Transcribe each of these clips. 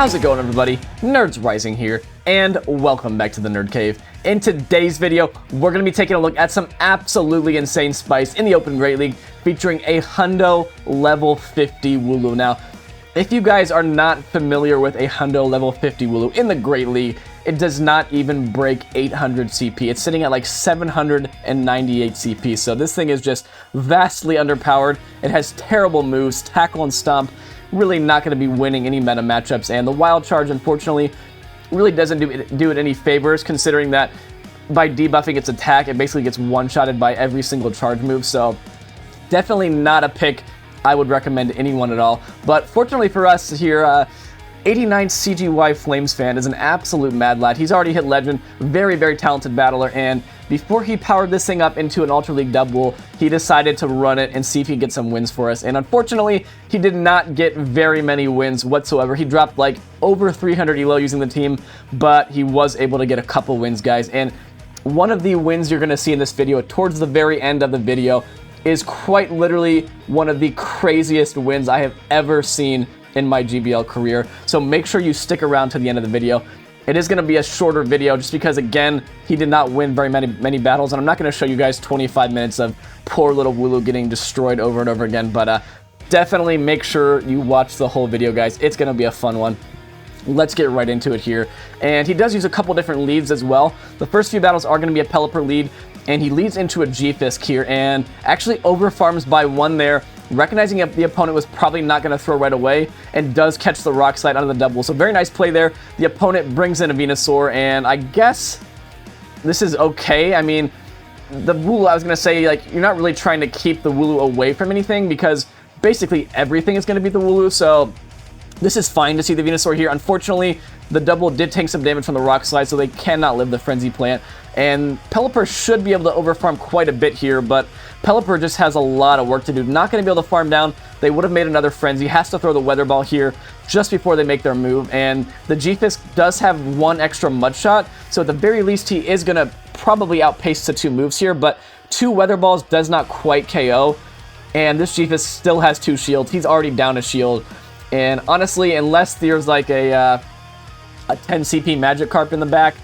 How's it going, everybody? Nerds Rising here, and welcome back to the Nerd Cave. In today's video, we're going to be taking a look at some absolutely insane spice in the Open Great League, featuring a Hundo level 50 Wooloo. Now, if you guys are not familiar with a Hundo level 50 Wooloo in the Great League, it does not even break 800 CP. It's sitting at like 798 CP, so this thing is just vastly underpowered. It has terrible moves, tackle and stomp. Really not going to be winning any meta matchups, and the wild charge, unfortunately, really doesn't do it any favors, considering that by debuffing its attack, it basically gets one-shotted by every single charge move, so definitely not a pick I would recommend to anyone at all. But fortunately for us here, 89 CGY Flames fan is an absolute mad lad. He's already hit Legend, very, very talented battler, and before he powered this thing up into an Ultra League double, he decided to run it and see if he could get some wins for us. And unfortunately, he did not get very many wins whatsoever. He dropped like over 300 elo using the team, but he was able to get a couple wins, guys. And one of the wins you're going to see in this video, towards the very end of the video, is quite literally one of the craziest wins I have ever seen in my GBL career. So make sure you stick around to the end of the video. It is going to be a shorter video just because, again, he did not win very many battles, and I'm not going to show you guys 25 minutes of poor little Wooloo getting destroyed over and over again, but definitely make sure you watch the whole video, guys. It's going to be a fun one. Let's get right into it here. And he does use a couple different leads as well. The first few battles are going to be a Pelipper lead, and he leads into a G-Fisk here and actually overfarms by one there, recognizing the opponent was probably not going to throw right away, and does catch the Rock Slide on the double. So very nice play there. The opponent brings in a Venusaur, and I guess this is okay. I mean, the Wooloo, I was going to say, like, you're not really trying to keep the Wooloo away from anything because basically everything is going to be the Wooloo, so this is fine to see the Venusaur here. Unfortunately, the double did take some damage from the Rock Slide, so they cannot live the Frenzy Plant. And Pelipper should be able to overfarm quite a bit here, but Pelipper just has a lot of work to do. Not going to be able to farm down. They would have made another Frenzy. Has to throw the Weather Ball here just before they make their move. And the G-Fisk does have one extra Mud Shot, so at the very least, he is going to probably outpace the two moves here, but two Weather Balls does not quite KO. And this G-Fisk still has two shields. He's already down a shield. And honestly, unless there's like a 10 CP Magikarp in the back,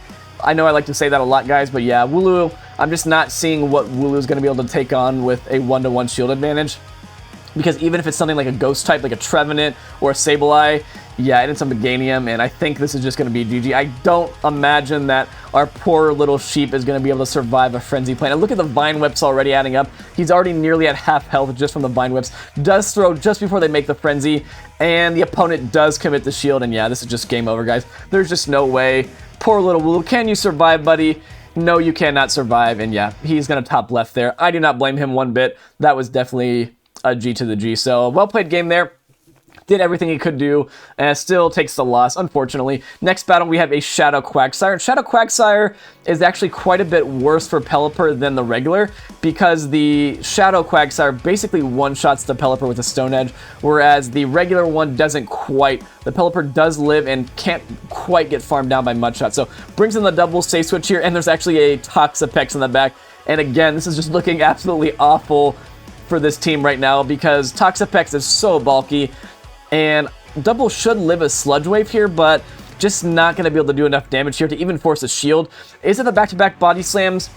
I know I like to say that a lot, guys, but yeah, Wooloo, I'm just not seeing what Wooloo is going to be able to take on with a 1-to-1 shield advantage. Because even if it's something like a Ghost type, like a Trevenant or a Sableye, yeah, and it's a Meganium, and I think this is just going to be GG. I don't imagine that our poor little sheep is going to be able to survive a Frenzy Plant. And look at the Vine Whips already adding up. He's already nearly at half health just from the Vine Whips. Does throw just before they make the Frenzy, and the opponent does commit the shield, and yeah, this is just game over, guys. There's just no way. Poor little Wooloo. Can you survive, buddy? No, you cannot survive, and yeah, he's going to top left there. I do not blame him one bit. That was definitely a G to the G, so well-played game there. Did everything he could do, and still takes the loss, unfortunately. Next battle, we have a Shadow Quagsire. And Shadow Quagsire is actually quite a bit worse for Pelipper than the regular, because the Shadow Quagsire basically one-shots the Pelipper with a Stone Edge, whereas the regular one doesn't quite. The Pelipper does live and can't quite get farmed down by Mudshot. So brings in the double safe switch here, and there's actually a Toxapex in the back. And again, this is just looking absolutely awful for this team right now, because Toxapex is so bulky. And double should live a Sludge Wave here, but just not going to be able to do enough damage here to even force a shield. Is it the back-to-back body slams?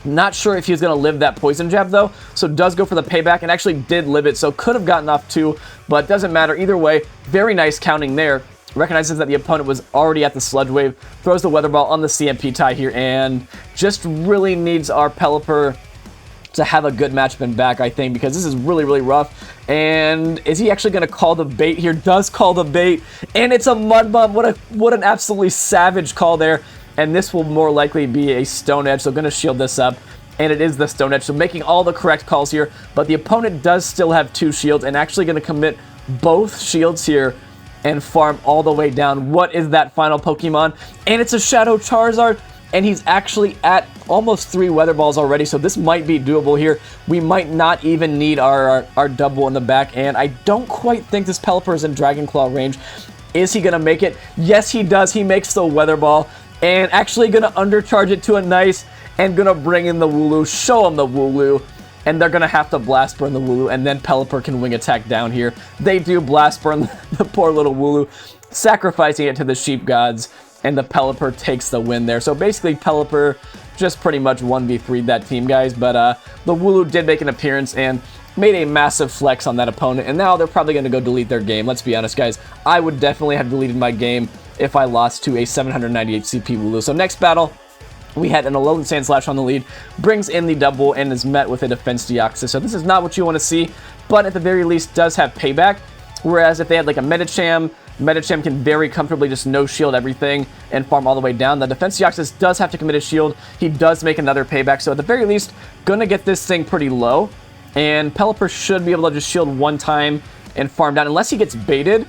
Not sure if he's going to live that Poison Jab, though, so does go for the payback, and actually did live it, so could have gotten off too, but doesn't matter. Either way, very nice counting there. Recognizes that the opponent was already at the Sludge Wave, throws the Weather Ball on the CMP tie here, and just really needs our Pelipper to have a good matchup in back, I think, because this is really, really rough. And is he actually going to call the bait here? Does call the bait, and it's a Mud Bomb. What an absolutely savage call there. And this will more likely be a Stone Edge, so going to shield this up. And it is the Stone Edge, so making all the correct calls here. But the opponent does still have two shields, and actually going to commit both shields here and farm all the way down. What is that final Pokemon? And it's a Shadow Charizard. And he's actually at almost 3 Weather Balls already, so this might be doable here. We might not even need our double in the back, and I don't quite think this Pelipper is in Dragon Claw range. Is he going to make it? Yes, he does. He makes the Weather Ball, and actually going to undercharge it to a nice, and going to bring in the Wooloo, show him the Wooloo, and they're going to have to Blast Burn the Wooloo, and then Pelipper can Wing Attack down here. They do Blast Burn the poor little Wooloo. sacrificing it to the sheep gods, and the Pelipper takes the win there. So basically, Pelipper just pretty much 1v3'd that team, guys. But the Wooloo did make an appearance and made a massive flex on that opponent, and now they're probably going to go delete their game. Let's be honest, guys. I would definitely have deleted my game if I lost to a 798 CP Wooloo. So next battle, we had an Alolan Sandslash on the lead, brings in the double, and is met with a Defense Deoxys. So this is not what you want to see, but at the very least does have payback. Whereas if they had like a Medicham, Medicham can very comfortably just no-shield everything and farm all the way down. The Defense Deoxys does have to commit a shield. He does make another payback, so at the very least, gonna get this thing pretty low. And Pelipper should be able to just shield one time and farm down, unless he gets baited.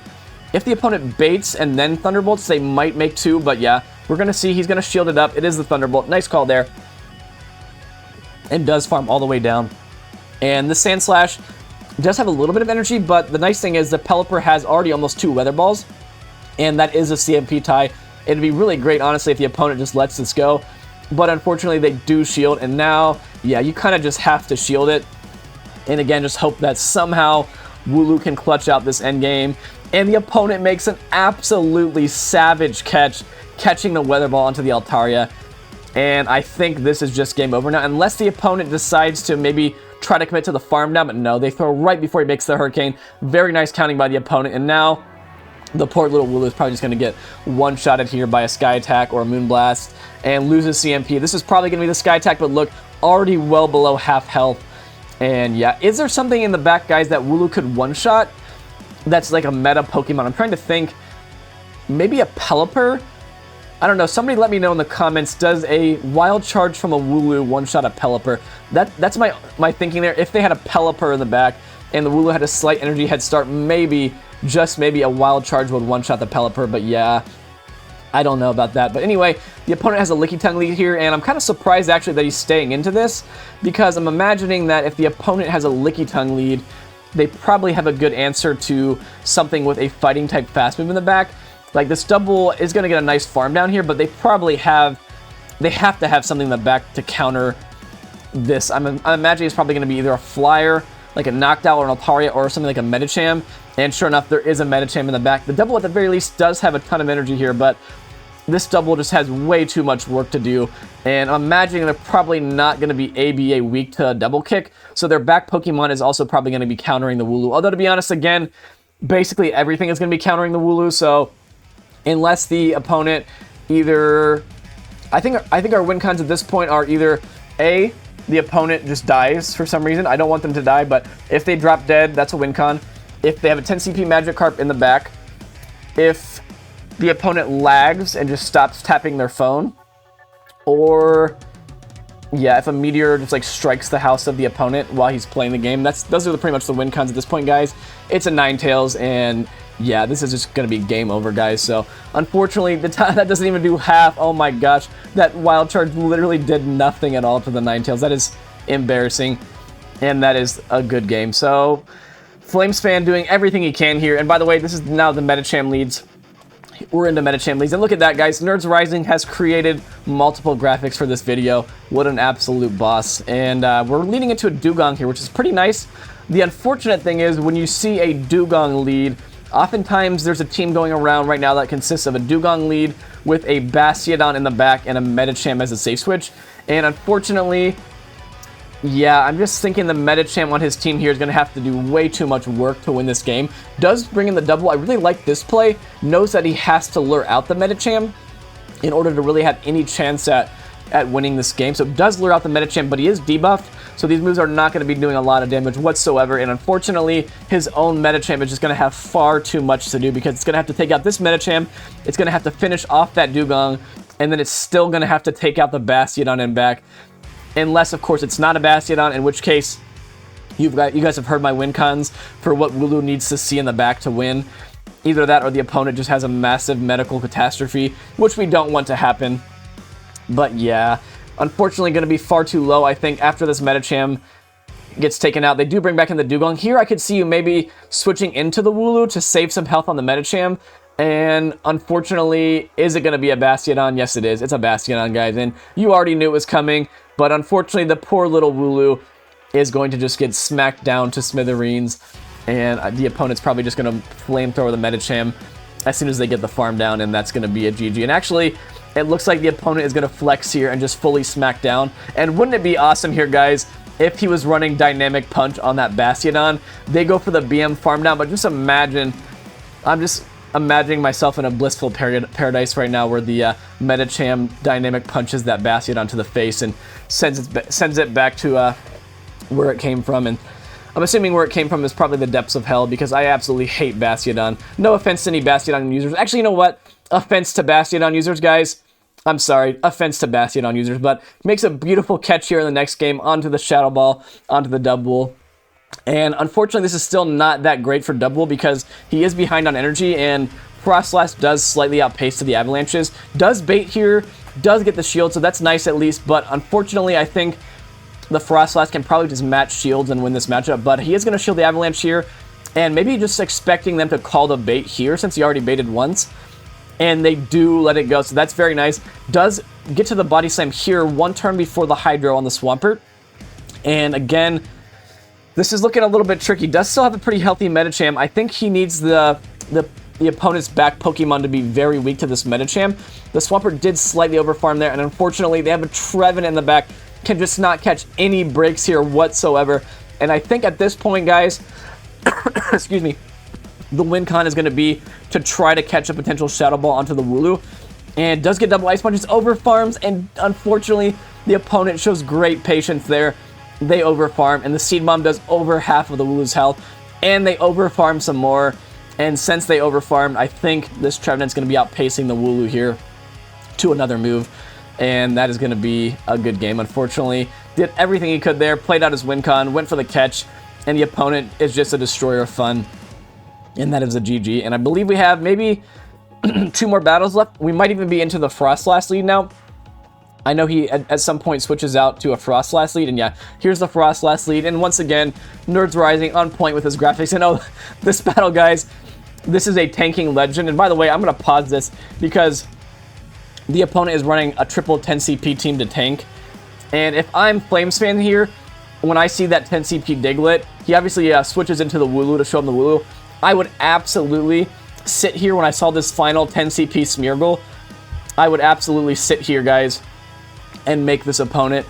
If the opponent baits and then Thunderbolts, they might make two, but yeah, we're gonna see he's gonna shield it up. It is the Thunderbolt. Nice call there. And does farm all the way down. And the Sandslash does have a little bit of energy, but the nice thing is the Pelipper has already almost 2 Weather Balls, and that is a CMP tie. It'd be really great, honestly, if the opponent just lets this go, but unfortunately they do shield, and now, yeah, you kind of just have to shield it, and again, just hope that somehow Wooloo can clutch out this endgame, and the opponent makes an absolutely savage catch, catching the Weather Ball onto the Altaria, and I think this is just game over now, unless the opponent decides to maybe try to commit to the farm down, but no, they throw right before he makes the Hurricane. Very nice counting by the opponent, and now the poor little Wooloo is probably just going to get one-shotted here by a Sky Attack or a Moonblast and loses CMP. This is probably going to be the Sky Attack, but look, already well below half health. And yeah, is there something in the back, guys, that Wooloo could one-shot that's like a meta Pokemon? I'm trying to think. Maybe a Pelipper? I don't know. Somebody let me know in the comments. Does a Wild Charge from a Wooloo one-shot a Pelipper? That's my thinking there. If they had a Pelipper in the back and the Wooloo had a slight energy head start, maybe, just maybe, a Wild Charge would one-shot the Pelipper. But yeah, I don't know about that. But anyway, the opponent has a Lickitung lead here, and I'm kind of surprised actually that he's staying into this, because I'm imagining that if the opponent has a Lickitung lead, they probably have a good answer to something with a fighting type fast move in the back. Like, this double is going to get a nice farm down here, but they probably have to have something in the back to counter this. I'm imagining it's probably going to be either a Flyer, like a Noctowl or an Altaria, or something like a Medicham. And sure enough, there is a Medicham in the back. The double, at the very least, does have a ton of energy here, but this double just has way too much work to do. And I'm imagining they're probably not going to be ABA weak to double kick, so their back Pokemon is also probably going to be countering the Wooloo. Although, to be honest, again, basically everything is going to be countering the Wooloo, so unless the opponent either, I think our win cons at this point are either A, the opponent just dies for some reason. I don't want them to die, but if they drop dead, that's a win con. If they have a 10 CP Magikarp in the back, if the opponent lags and just stops tapping their phone, or yeah, if a meteor just like strikes the house of the opponent while he's playing the game, those are pretty much the win cons at this point, guys. It's a Ninetales, and yeah, this is just going to be game over, guys. So, unfortunately, that doesn't even do half. Oh my gosh, that Wild Charge literally did nothing at all to the Ninetales. That is embarrassing, and that is a good game. So, Flamespan doing everything he can here. And by the way, this is now the Medicham leads. We're into Medicham leads. And look at that, guys. Nerds Rising has created multiple graphics for this video. What an absolute boss. And we're leading into a Dugong here, which is pretty nice. The unfortunate thing is, when you see a Dugong lead, oftentimes there's a team going around right now that consists of a Dugong lead with a Bastiodon in the back and a Medicham as a safe switch. And unfortunately, yeah, I'm just thinking the Medicham on his team here is going to have to do way too much work to win this game. Does bring in the double. I really like this play. Knows that he has to lure out the Medicham in order to really have any chance at winning this game. So it does lure out the Medicham, but he is debuffed, so these moves are not going to be doing a lot of damage whatsoever. And unfortunately, his own Medicham is just going to have far too much to do, because it's going to have to take out this Medicham, it's going to have to finish off that Dugong, and then it's still going to have to take out the Bastiodon and back. Unless, of course, it's not a Bastiodon, in which case you guys have heard my win cons for what Wooloo needs to see in the back to win. Either that or the opponent just has a massive medical catastrophe, which we don't want to happen. But yeah, unfortunately going to be far too low, I think, after this Medicham gets taken out. They do bring back in the Dugong. Here I could see you maybe switching into the Wooloo to save some health on the Medicham. And unfortunately, is it going to be a Bastiodon? Yes, it is. It's a Bastiodon, guys. And you already knew it was coming. But unfortunately, the poor little Wooloo is going to just get smacked down to smithereens. And the opponent's probably just going to flamethrower the Medicham as soon as they get the farm down, and that's going to be a GG. And actually, it looks like the opponent is going to flex here and just fully smack down. And wouldn't it be awesome here, guys, if he was running Dynamic Punch on that Bastiodon? They go for the BM farm down, but just imagine, I'm just imagining myself in a blissful paradise right now where the Medicham Dynamic punches that Bastiodon to the face and sends it back to where it came from. And I'm assuming where it came from is probably the depths of hell, because I absolutely hate Bastiodon. No offense to any Bastiodon users. Actually, you know what? Offense to Bastiodon users, guys. I'm sorry. Offense to Bastiodon users, but makes a beautiful catch here in the next game onto the Shadow Ball, onto the Double. And unfortunately, this is still not that great for Double because he is behind on energy, and Frostlass does slightly outpace to the Avalanches. Does bait here, does get the shield, so that's nice at least, but unfortunately, I think the Frostlass can probably just match shields and win this matchup, but he is going to shield the Avalanche here, and maybe just expecting them to call the bait here since he already baited once, and they do let it go, so that's very nice. Does get to the Body Slam here one turn before the Hydro on the Swampert, and again, this is looking a little bit tricky. Does still have a pretty healthy Medicham. I think he needs the opponent's back Pokemon to be very weak to this Medicham. The Swampert did slightly overfarm there, and unfortunately, they have a Treven in the back. Can just not catch any breaks here whatsoever. And I think at this point, guys, excuse me, the win con is going to be to try to catch a potential Shadow Ball onto the Wooloo. And does get double Ice Punches, overfarms, and unfortunately, the opponent shows great patience there. They overfarm, and the Seed Bomb does over half of the Wooloo's health, and they overfarm some more. And since they overfarmed, I think this Trevenant's going to be outpacing the Wooloo here to another move. And that is going to be a good game. Unfortunately, did everything he could there, played out his win con, went for the catch, and the opponent is just a destroyer of fun. And that is a GG. And I believe we have maybe 2 more battles left. We might even be into the Frostlass lead now. I know he at some point switches out to a Frostlass lead, and yeah, here's the Frostlass lead. And once again, Nerds Rising on point with his graphics. And oh, this battle, guys, this is a tanking legend. And by the way, I'm going to pause this because the opponent is running a triple 10 CP team to tank. And if I'm Flames fan here, when I see that 10 CP Diglett, he obviously switches into the Wooloo to show him the Wooloo. I would absolutely sit here when I saw this final 10 CP Smeargle. I would absolutely sit here, guys, and make this opponent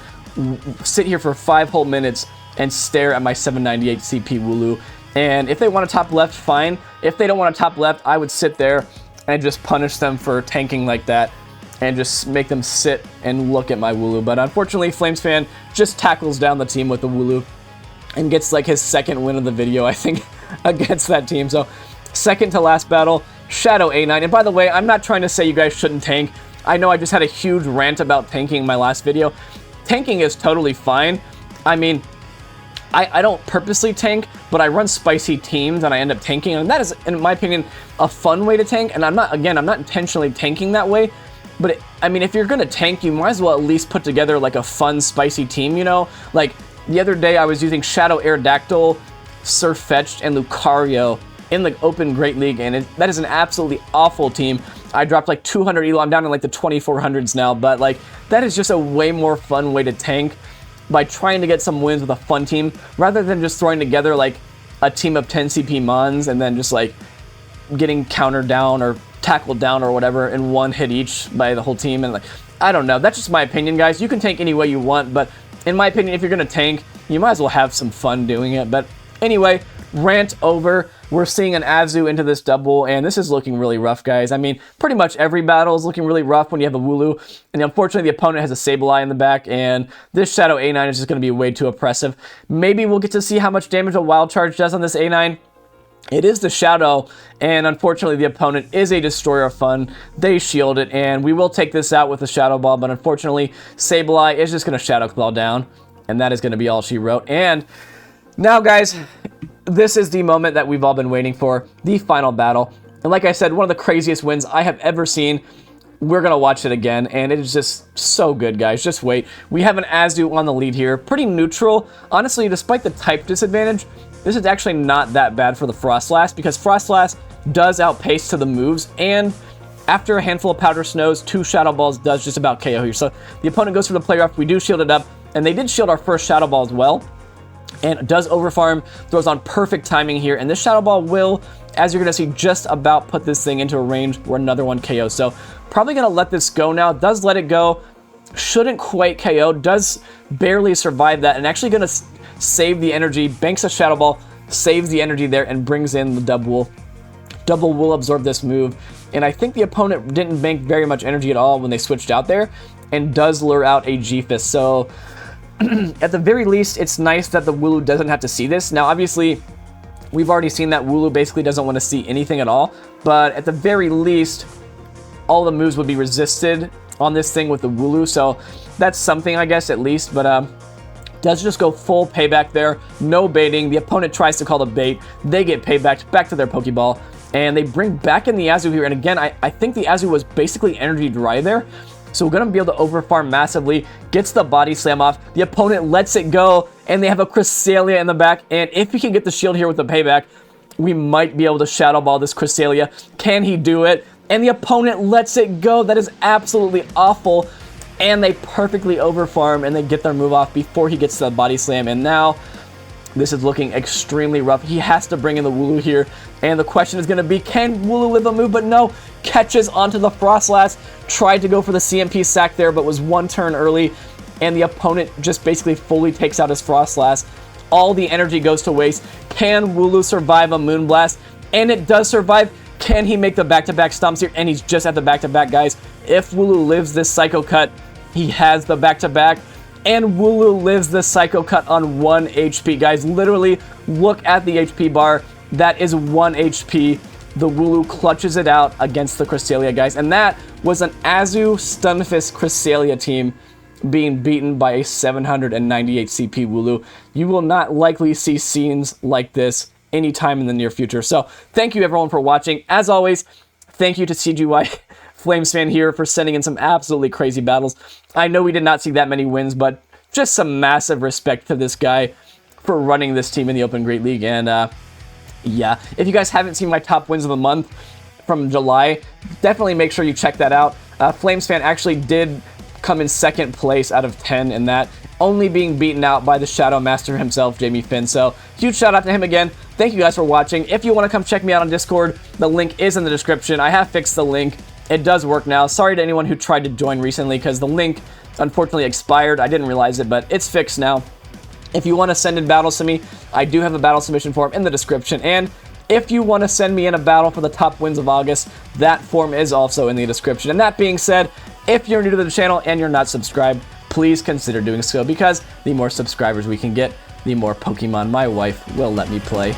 sit here for 5 whole minutes and stare at my 798 CP Wooloo. And if they want to top left, fine. If they don't want to top left, I would sit there and just punish them for tanking like that and just make them sit and look at my Wooloo. But unfortunately, Flames fan just tackles down the team with the Wooloo and gets like his 2nd win of the video, I think, against that team. So, second to last battle, Shadow A9. And by the way, I'm not trying to say you guys shouldn't tank. I know I just had a huge rant about tanking in my last video. Tanking is totally fine. I mean, I don't purposely tank, but I run spicy teams and I end up tanking. And that is, in my opinion, a fun way to tank. And I'm not intentionally tanking that way. But, I mean, if you're going to tank, you might as well at least put together, like, a fun, spicy team, you know? Like, the other day I was using Shadow Aerodactyl, Surfetch'd, and Lucario in the Open Great League, and that is an absolutely awful team. I dropped, like, 200 elo. I'm down in, like, the 2400s now, but, like, that is just a way more fun way to tank by trying to get some wins with a fun team, rather than just throwing together, like, a team of 10 CP Mons and then just, like, getting countered down or tackled down or whatever in one hit each by the whole team. And like, I don't know, that's just my opinion, guys. You can tank any way you want, but in my opinion, if you're gonna tank, you might as well have some fun doing it. But anyway, rant over. We're seeing an Azu into this double, and this is looking really rough, guys. I mean, pretty much every battle is looking really rough when you have a Wooloo, and unfortunately the opponent has a Sableye in the back, and this Shadow A9 is just going to be way too oppressive. Maybe we'll get to see how much damage a Wild Charge does on this A9. It is the Shadow, and unfortunately the opponent is a Destroyer of Fun. They shield it, and we will take this out with the Shadow Ball, but unfortunately Sableye is just going to Shadow Claw down, and that is going to be all she wrote. And now, guys, this is the moment that we've all been waiting for, the final battle. And like I said, one of the craziest wins I have ever seen. We're going to watch it again, and it is just so good, guys. Just wait. We have an Azu on the lead here. Pretty neutral. Honestly, despite the type disadvantage, this is actually not that bad for the Frostlass, because Frostlass does outpace to the moves, and after a handful of Powder Snows, 2 Shadow Balls does just about KO here. So the opponent goes for the play rough. We do shield it up, and they did shield our first Shadow Ball as well. And does overfarm, throws on perfect timing here, and this Shadow Ball will as you're going to see, just about put this thing into a range where another one KOs. So probably going to let this go now. Does let it go. Shouldn't quite KO. Does barely survive that, and actually going to save the energy. Banks a Shadow Ball, saves the energy there, and brings in the Double. Double will absorb this move, and I think the opponent didn't bank very much energy at all when they switched out there, and does lure out a G-Fist. So at the very least, it's nice that the Wooloo doesn't have to see this. Now, obviously, we've already seen that Wooloo basically doesn't want to see anything at all, but at the very least, all the moves would be resisted on this thing with the Wooloo, so that's something, I guess, at least. But does just go full payback there, no baiting. The opponent tries to call the bait, they get payback back to their Pokeball, and they bring back in the Azu here. And again, I think the Azu was basically energy dry there, so we're going to be able to overfarm massively. Gets the body slam off, the opponent lets it go, and they have a Cresselia in the back, and if he can get the shield here with the payback, we might be able to Shadow Ball this Cresselia. Can he do it? And the opponent lets it go. That is absolutely awful. And they perfectly overfarm, and they get their move off before he gets to the body slam. And now this is looking extremely rough. He has to bring in the Wooloo here. And the question is going to be, can Wooloo live a move? But no, catches onto the Frostlass. Tried to go for the CMP sack there, but was one turn early. And the opponent just basically fully takes out his Frostlass. All the energy goes to waste. Can Wooloo survive a Moonblast? And it does survive. Can he make the back-to-back stomps here? And he's just at the back-to-back, guys. If Wooloo lives this Psycho Cut, he has the back-to-back. And Wooloo lives the Psycho Cut on 1 HP, guys. Literally, look at the HP bar. That is 1 HP. The Wooloo clutches it out against the Cresselia, guys. And that was an Azu Stunfisk Cresselia team being beaten by a 798 CP Wooloo. You will not likely see scenes like this anytime in the near future. So thank you everyone for watching. As always, thank you to CGY Flamesfan here for sending in some absolutely crazy battles. I know we did not see that many wins, but just some massive respect to this guy for running this team in the Open Great League. And yeah, if you guys haven't seen my top wins of the month from July, definitely make sure you check that out. Flamesfan actually did come in 2nd place out of 10 in that, only being beaten out by the Shadow Master himself, Jamie Finn. So huge shout out to him again. Thank you guys for watching. If you want to come check me out on Discord, the link is in the description. I have fixed the link. It does work now. Sorry to anyone who tried to join recently because the link unfortunately expired. I didn't realize it, but it's fixed now. If you want to send in battles to me, I do have a battle submission form in the description. And if you want to send me in a battle for the top wins of August, that form is also in the description. And that being said, if you're new to the channel and you're not subscribed, please consider doing so, because the more subscribers we can get, the more Pokemon my wife will let me play.